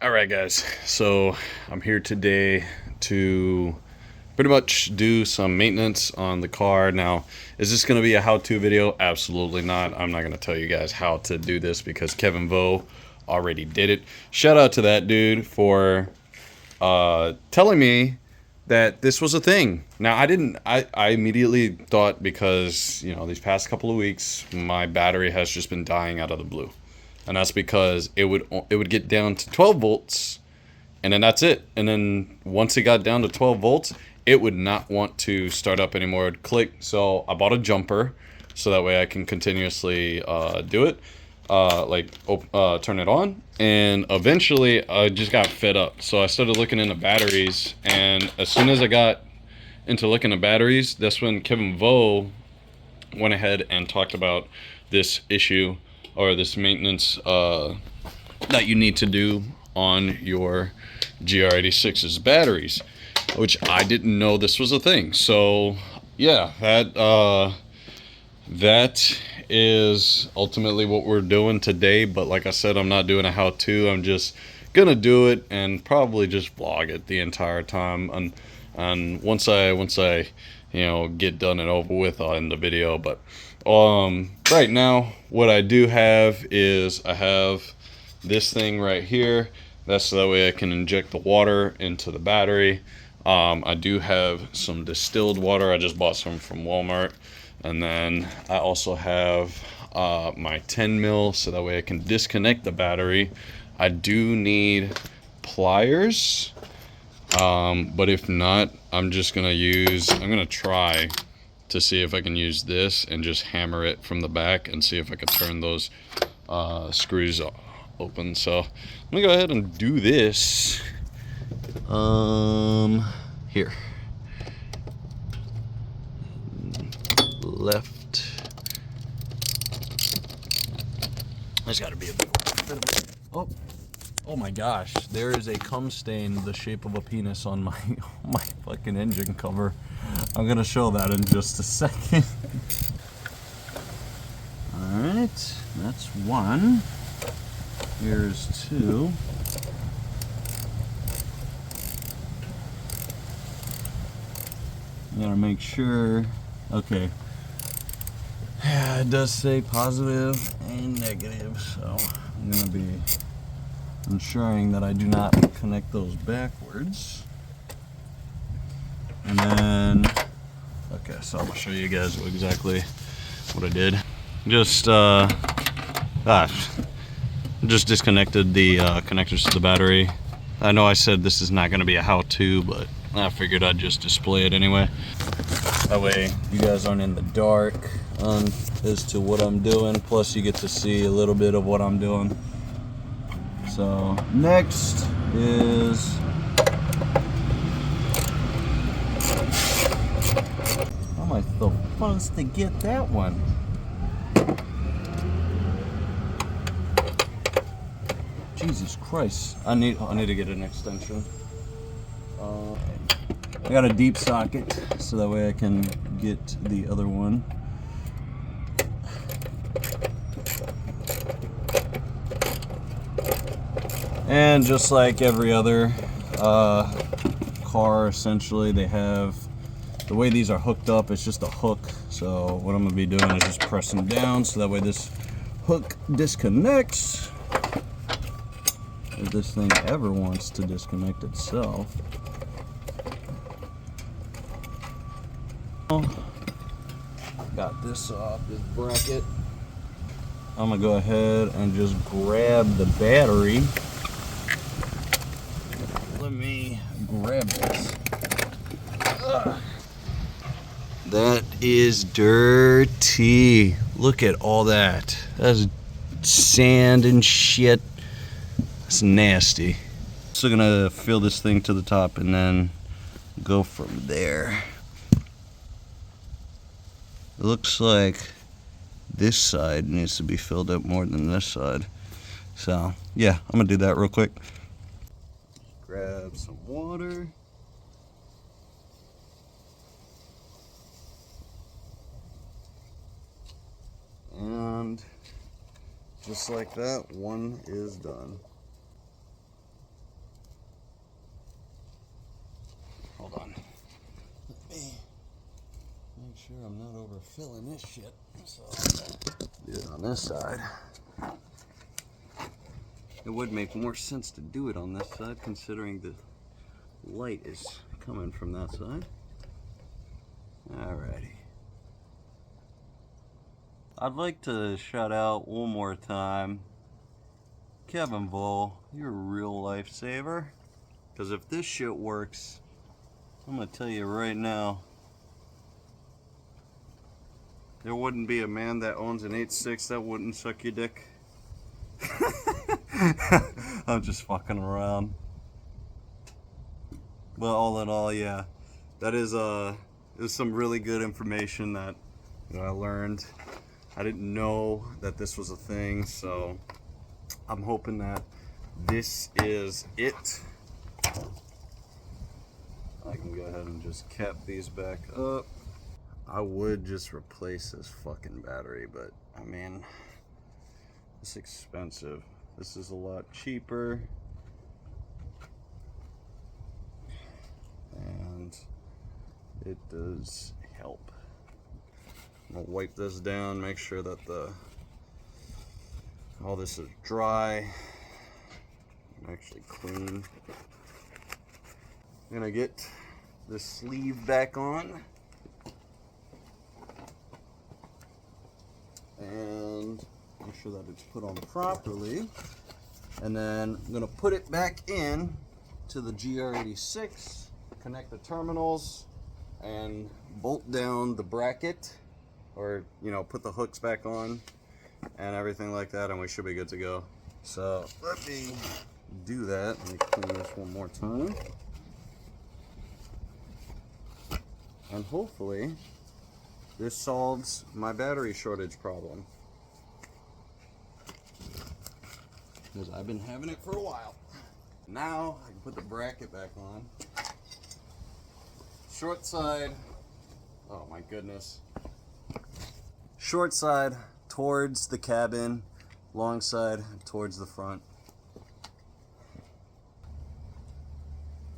All right, guys. So I'm here today to pretty much do some maintenance on the car. Now, is this going to be a how-to video? Absolutely not. I'm not going to tell you guys how to do this because Kevin Vo already did it. Shout out to that dude for telling me that this was a thing. Now, I immediately thought, because, you know, these past couple of weeks, my battery has just been dying out of the blue. And that's because it would get down to 12 volts, and then that's it. And then once it got down to 12 volts, it would not want to start up anymore. It would click. So I bought a jumper so that way I can continuously do it, turn it on. And eventually I just got fed up. So I started looking into batteries, and as soon as I got into looking at batteries, that's when Kevin Vo went ahead and talked about this issue, or this maintenance that you need to do on your GR86's batteries, which I didn't know this was a thing. So yeah, that is ultimately what we're doing today. But like I said, I'm not doing a how-to. I'm just gonna do it and probably just vlog it the entire time. And once I get done and over with, I'll end the video. But right now, what I do have is I have this thing right here. That's so that way I can inject the water into the battery. I do have some distilled water. I just bought some from Walmart. And then I also have my 10 mil so that way I can disconnect the battery. I do need pliers. But if not, I'm gonna try to see if I can use this and just hammer it from the back and see if I can turn those screws open. So let me go ahead and do this. Here. Left. There's gotta be a big one. Oh my gosh, there is a cum stain the shape of a penis on my fucking engine cover. I'm gonna show that in just a second. Alright, that's one. Here's two. You gotta make sure. Okay. Yeah, it does say positive and negative, so I'm gonna be ensuring that I do not connect those backwards. And then, okay, so I'm gonna show you guys exactly what I did. Just disconnected the connectors to the battery. I know I said this is not gonna be a how-to, but I figured I'd just display it anyway. That way you guys aren't in the dark as to what I'm doing. Plus you get to see a little bit of what I'm doing. So next is, how am I supposed to get that one? Jesus Christ! I need to get an extension. I got a deep socket so that way I can get the other one. And just like every other car, essentially, they have, the way these are hooked up, it's just a hook. So what I'm going to be doing is just pressing down so that way this hook disconnects. If this thing ever wants to disconnect itself. Got this off, this bracket. I'm going to go ahead and just grab the battery. Let me grab this. Ugh. That is dirty. Look at all that. That's sand and shit. That's nasty. So gonna fill this thing to the top and then go from there. It looks like this side needs to be filled up more than this side. So yeah, I'm gonna do that real quick. Grab some water. And just like that, one is done. sure I'm not overfilling this shit. So do it on this side. It would make more sense to do it on this side considering the light is coming from that side. Alrighty. I'd like to shout out one more time, Kevin Bull, you're a real lifesaver. Because if this shit works, I'm gonna tell you right now, there wouldn't be a man that owns an 8.6 that wouldn't suck your dick. I'm just fucking around. But all in all, yeah, that is some really good information that I learned. I didn't know that this was a thing, so I'm hoping that this is it. I can go ahead and just cap these back up. I would just replace this fucking battery, but I mean, it's expensive. This is a lot cheaper. And it does help. I'm gonna wipe this down, make sure that all this is dry, actually clean. I'm gonna get the sleeve back on and make sure that it's put on properly, and then I'm gonna put it back in to the GR86, connect the terminals, and bolt down the bracket, or put the hooks back on and everything like that, and we should be good to go. So let me do that. Let me clean this one more time, and hopefully this solves my battery shortage problem, because I've been having it for a while. Now I can put the bracket back on. Short side, oh my goodness. Short side towards the cabin, long side towards the front.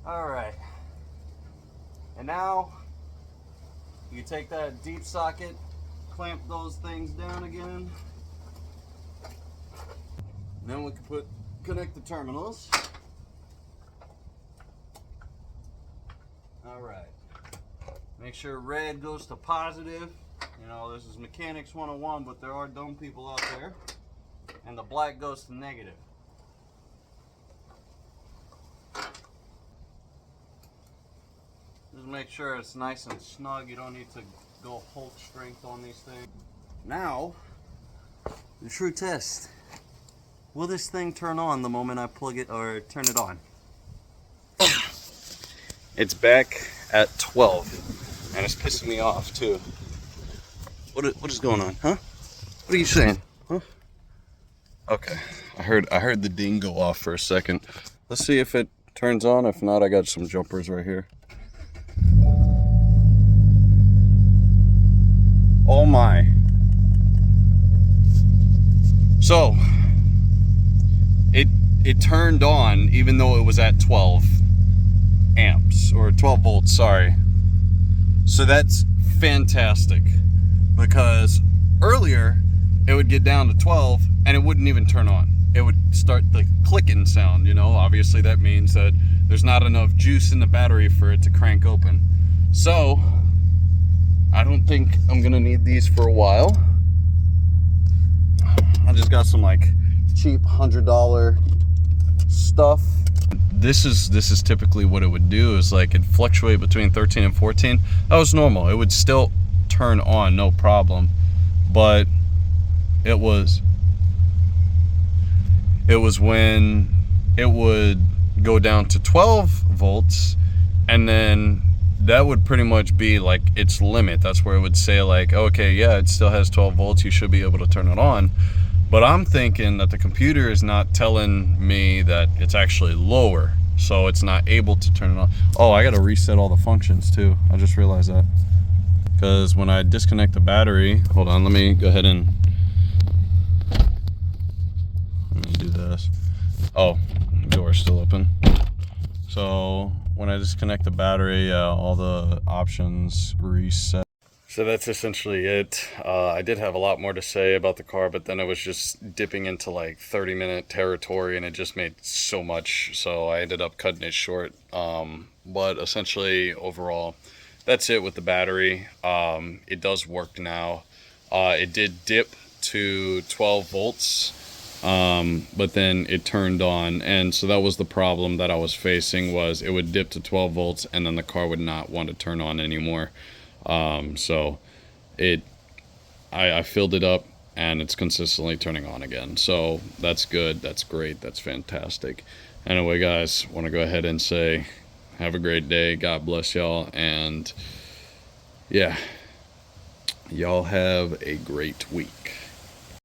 All right. And now you take that deep socket, clamp those things down again. Then we can connect the terminals. All right. Make sure red goes to positive. This is mechanics 101, but there are dumb people out there. And the black goes to negative. Just make sure it's nice and snug. You don't need to go Hulk strength on these things. Now, the true test. Will this thing turn on the moment I plug it or turn it on? It's back at 12, and it's pissing me off too. What is going on, huh? What are you saying, huh? Okay, I heard the ding go off for a second. Let's see if it turns on. If not, I got some jumpers right here. Oh my. So it turned on even though it was at 12 amps or 12 volts, sorry. So that's fantastic, because earlier it would get down to 12 and it wouldn't even turn on. It would start the clicking sound, obviously that means that there's not enough juice in the battery for it to crank open. So I don't think I'm gonna need these for a while. I just got some cheap $100 stuff. This is typically what it would do, is it'd fluctuate between 13 and 14. That was normal. It would still turn on, no problem. But it was when it would go down to 12 volts, and then that would pretty much be its limit. That's where it would say okay, yeah, it still has 12 volts, you should be able to turn it on. But I'm thinking that the computer is not telling me that it's actually lower, so it's not able to turn it on. Oh, I gotta reset all the functions too. I just realized that. Because when I disconnect the battery, hold on, let me go ahead and do this. Oh, door's still open. So when I disconnect the battery, all the options reset. So that's essentially it. I did have a lot more to say about the car, but then I was just dipping into like 30-minute territory and it just made so much. So I ended up cutting it short. But essentially, overall, that's it with the battery. It does work now. It did dip to 12 volts, but then it turned on. And so that was the problem that I was facing, was it would dip to 12 volts and then the car would not want to turn on anymore. So it, I filled it up and it's consistently turning on again. So that's good. That's great. That's fantastic. Anyway, guys, want to go ahead and say, have a great day. God bless y'all. And yeah, y'all have a great week.